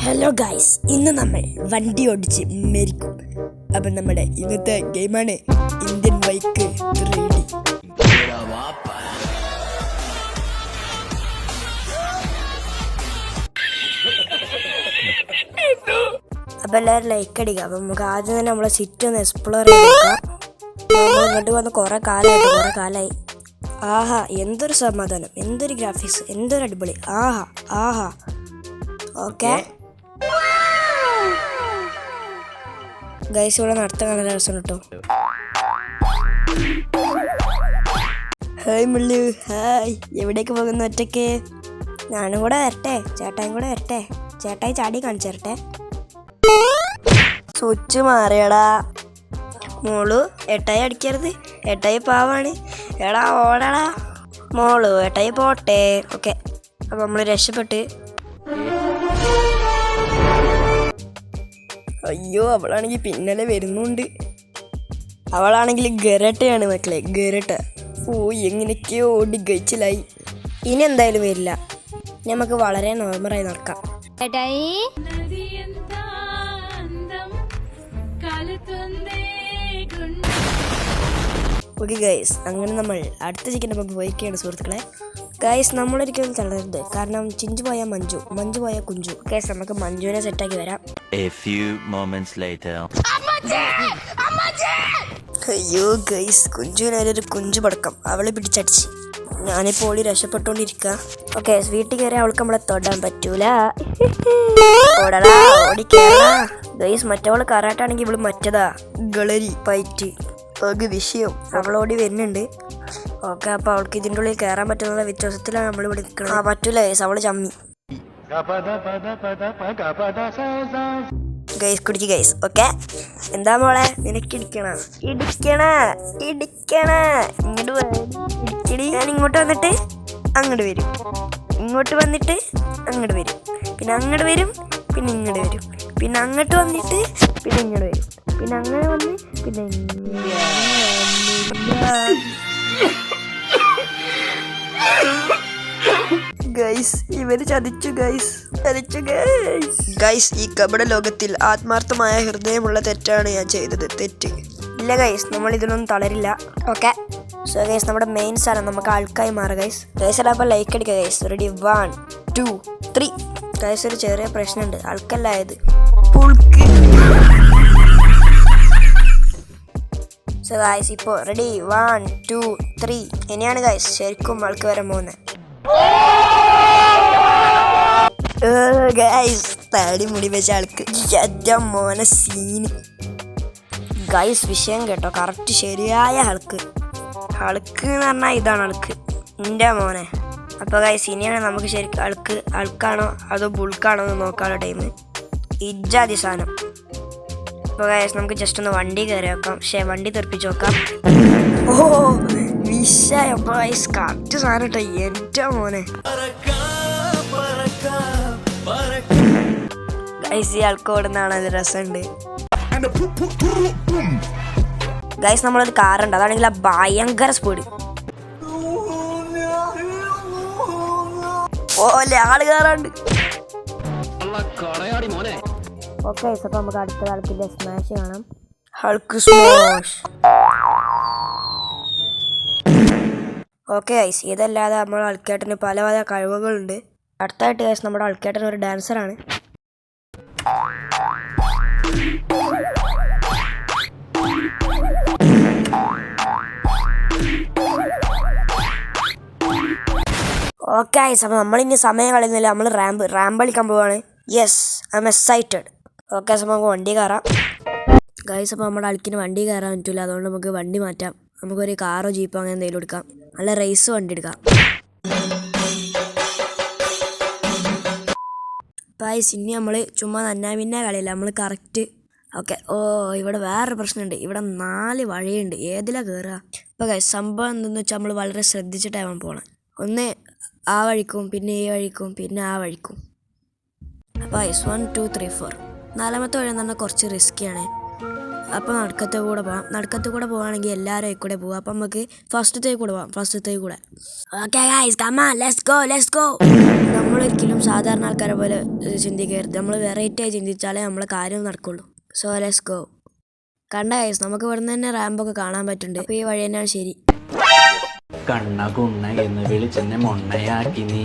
Hello guys, ഇന്ന് നമ്മൾ വണ്ടി ഓടിച്ച് മരിക്കും. അപ്പം നമ്മുടെ ഇന്നത്തെ ഗെയിമാണ് ഇന്ത്യൻ ബൈക്ക് 3D. അപ്പം എല്ലാവരും ലൈക്ക് അടിക്കുക. അപ്പം നമുക്ക് ആദ്യം തന്നെ നമ്മളെ സിറ്റി ഒന്ന് എക്സ്പ്ലോർ ചെയ്തെടുക്കാം. ഇങ്ങോട്ട് വന്ന് കുറേ കാലമായി. ആഹാ, എന്തൊരു സമാധാനം, എന്തൊരു ഗ്രാഫിക്സ്, എന്തൊരു അടിപൊളി. ആഹാ ഓക്കെ ഗൈസ്, ഇവിടെ നടത്താൻ നല്ല രസം കേട്ടോ. ഹായ് മുള്ളു, ഹായ്. എവിടേക്ക് പോകുന്നു ഒറ്റയ്ക്ക്? ഞാനും കൂടെ വരട്ടെ, ചേട്ടായും കൂടെ വരട്ടെ. ചേട്ടായി ചാടി കാണിച്ചു തരട്ടെ. സ്വിച്ച് മാറിയടാ മോളു. ഏട്ടായി അടിക്കരുത്, ഏട്ടായി പാവാണ്. എടാ ഓടടാ മോളു, ഏട്ടായി പോട്ടെ. ഓക്കെ, അപ്പം നമ്മൾ രക്ഷപ്പെട്ട്. അയ്യോ, അവളാണെങ്കിൽ പിന്നലെ വരുന്നുണ്ട്. അവളാണെങ്കിൽ ഗരട്ടയാണ് മക്കളെ, ഗരട്ട. ഓ, എങ്ങനെയൊക്കെയോ ഓടി കഴിച്ചിലായി. ഇനി എന്തായാലും വരില്ല. നമുക്ക് വളരെ നോർമലായി നടക്കാം. ഓക്കെ ഗൈസ്, അങ്ങനെ നമ്മൾ അടുത്ത ചിക്കൻ്റെ നമുക്ക് പോയിരിക്കുകയാണ് സുഹൃത്തുക്കളെ. ഗൈസ്, നമ്മളൊരിക്കലും തളരരുത്, കാരണം ചിഞ്ചു പോയാൽ മഞ്ജു, മഞ്ജു പോയാൽ കുഞ്ചു. ഗൈസ്, നമുക്ക് മഞ്ജുവിനെ സെറ്റാക്കി വരാം. അയ്യോ ഗൈസ്, കുഞ്ചുവിനൊരു കുഞ്ചു പടക്കം, അവളെ പിടിച്ചടിച്ച്. ഞാനിപ്പോൾ ഓടി രക്ഷപ്പെട്ടുകൊണ്ടിരിക്കുക. ഓക്കെ, വീട്ടിൽ കയറി അവൾക്ക് നമ്മളെ തൊടാൻ പറ്റൂല. ഓടടാ, ഓടിക്കേറാ. ഗൈസ്, മറ്റവള് കറാട്ടാണെങ്കിൽ ഇവള് മറ്റതാ ഗളരി പൈറ്റ്. ഒരു വിഷയം അവളോടി വരുന്നുണ്ട്. ഓക്കെ, അപ്പൊ അവൾക്ക് ഇതിൻ്റെ ഉള്ളിൽ കയറാൻ പറ്റുന്ന വ്യത്യാസത്തിലാണ് നമ്മൾ ഇവിടെ നിൽക്കുന്നത്. പറ്റൂല ഗൈസ്, അവള് ചമ്മി. ഗൈസ്, കുടിക്ക് ഗൈസ്. ഓക്കെ, എന്താ മോളെ, നിനക്ക് ഇടിക്കണ ഇങ്ങോട്ട് ഇടിക്കടി. ഞാൻ ഇങ്ങോട്ട് വന്നിട്ട് അങ്ങോട്ട് വരും, ഇങ്ങോട്ട് വന്നിട്ട് അങ്ങോട്ട് വരും, പിന്നെ അങ്ങോട്ട് വരും, പിന്നെ ഇങ്ങോട്ട് വരും, പിന്നെ അങ്ങോട്ട് വന്നിട്ട് പിന്നെ ഇങ്ങോട്ട് വരും, പിന്നെ അങ്ങനെ വന്ന് പിന്നെ ഗൈസ്, ഇവര് ചതിച്ചു ഗൈസ്. ഈ കപട ലോകത്തിൽ ആത്മാർത്ഥമായ ഹൃദയമുള്ള തെറ്റാണ് ഞാൻ ചെയ്തത്. തെറ്റ് ഇല്ല ഗൈസ്, നമ്മൾ ഇതിനൊന്നും തളരില്ല. ഓക്കെ, സോ ഗൈസ്, നമ്മുടെ മെയിൻ സാധനം നമുക്ക് ആൾക്കായി മാറുക ഗൈസ്. അപ്പോൾ ലൈക്ക് അടിക്കുക ഗൈസ്. റെഡി, 1 2 3. ഗൈസ്, ഒരു ചെറിയ പ്രശ്നമുണ്ട്, ആൾക്കല്ലായത് പുൾക്ക്. സോ ഗൈസ്, ഇപ്പോൾ റെഡി, 1 2 3. ഇനിയാണ് ഗൈസ് ശരിക്കും ആൾക്ക് വരാൻ പോകുന്നത്. ഗൈസ്, താടി മുടി വെച്ച ആൾക്ക് മോനെ സീന്. ഗൈസ്, വിഷയം കേട്ടോ, കറക്റ്റ് ശരിയായ ആൾക്ക് എന്ന് പറഞ്ഞാൽ ഇതാണ് ആൾക്ക്, എൻ്റെ മോനെ. അപ്പോൾ ഗൈസ്, ഇനിയാണ് നമുക്ക് ശരിക്കും ആൾക്കാണോ അതോ ബുൾക്കാണോ എന്ന് നോക്കാനുള്ള ടൈം. ഇജ്ജാതി സാധനം. അപ്പോൾ ഗൈസ്, നമുക്ക് ജസ്റ്റ് ഒന്ന് വണ്ടി കയറി വെക്കാം. വണ്ടി തെറിപ്പിച്ച് നോക്കാം. ഓ, വിഷയം ഗൈസ്, കറക്റ്റ് സാധനം കേട്ടോ, എൻ്റെ മോനെ. ഗൈസ്, ഈ ആൾക്ക് ഓടുന്നതാണ് അത് രസമുണ്ട്. ഗൈസ്, നമ്മളൊരു കാറുണ്ട്, അതാണെങ്കിൽ ഭയങ്കര സ്പീഡ്. ഓലെ ആള് കയറാണ്ട്. ഓക്കെ, അപ്പൊ നമുക്ക് അടുത്ത ആൾക്കിന്റെ സ്മാഷ് കാണാം. Hulk smash. ഓക്കെ ഗൈസ്, ഇതല്ലാതെ നമ്മുടെ ആൾക്കേട്ടന് പല കഴിവുകളുണ്ട്. അടുത്തായിട്ട് ഗൈസ്, നമ്മുടെ ആൾക്കേട്ടൻ ഒരു ഡാൻസറാണ്. ഓക്കെ ഗൈസ്, അപ്പോൾ നമ്മളിനി സമയം കളയുന്നില്ല, നമ്മൾ റാമ്പ് കളിക്കാൻ പോവാണ്. Yes, I M excited. Okay, അപ്പോൾ നമുക്ക് വണ്ടി കയറാം ഗൈസ്. അപ്പോൾ നമ്മുടെ ആൾക്കിന് വണ്ടി കയറാൻ പറ്റില്ല, അതുകൊണ്ട് നമുക്ക് വണ്ടി മാറ്റാം. നമുക്കൊരു കാറോ ജീപ്പോ അങ്ങനെ എന്തെങ്കിലും എടുക്കാം, നല്ല റേസ് വണ്ടി എടുക്കാം. ഗൈസ്, ഇനി നമ്മൾ ചുമ്മാ നന്നാ കളിയില്ല, നമ്മൾ കറക്റ്റ്. ഓക്കെ, ഇവിടെ വേറൊരു പ്രശ്നമുണ്ട്, ഇവിടെ 4 വഴിയുണ്ട്, ഏതിലാണ് കയറുക? ഇപ്പോൾ ഗൈസ്, സംഭവം എന്തെന്ന് വെച്ചാൽ നമ്മൾ വളരെ ശ്രദ്ധിച്ചിട്ടാണ് പോകണം. ഒന്ന് ആ വഴിക്കും, പിന്നെ ഈ വഴിക്കും, പിന്നെ ആ വഴിക്കും. അപ്പോൾ ഗൈസ്, 1 2 3 4. 4ാമത്തെ വഴി എന്ന് പറഞ്ഞാൽ കുറച്ച് റിസ്ക്കിയാണ്. അപ്പോൾ നടുക്കത്തെ കൂടെ പോവുകയാണെങ്കിൽ എല്ലാവരും ആയിക്കൂടെ പോവാം. അപ്പം നമുക്ക് ഫസ്റ്റത്തെ കൂടെ പോവാം. Okay guys, come on, let's go. നമ്മളൊരിക്കലും സാധാരണ ആൾക്കാരെ പോലെ ചിന്തിക്കരുത്. നമ്മൾ വെറൈറ്റി ആയി ചിന്തിച്ചാലേ നമ്മളെ കാര്യം നടക്കുള്ളൂ. So let's go. കണ്ട ഗൈസ്, നമുക്ക് ഇവിടെ നിന്ന് തന്നെ റാമ്പൊക്കെ കാണാൻ പറ്റുന്നുണ്ട്. അപ്പോൾ ഈ വഴി തന്നെയാണ് ശരി. കണ്ണ കുണ്ണ എന്ന് വിളിച്ചെന്നെ മൊണ്ണയാക്കി നീ.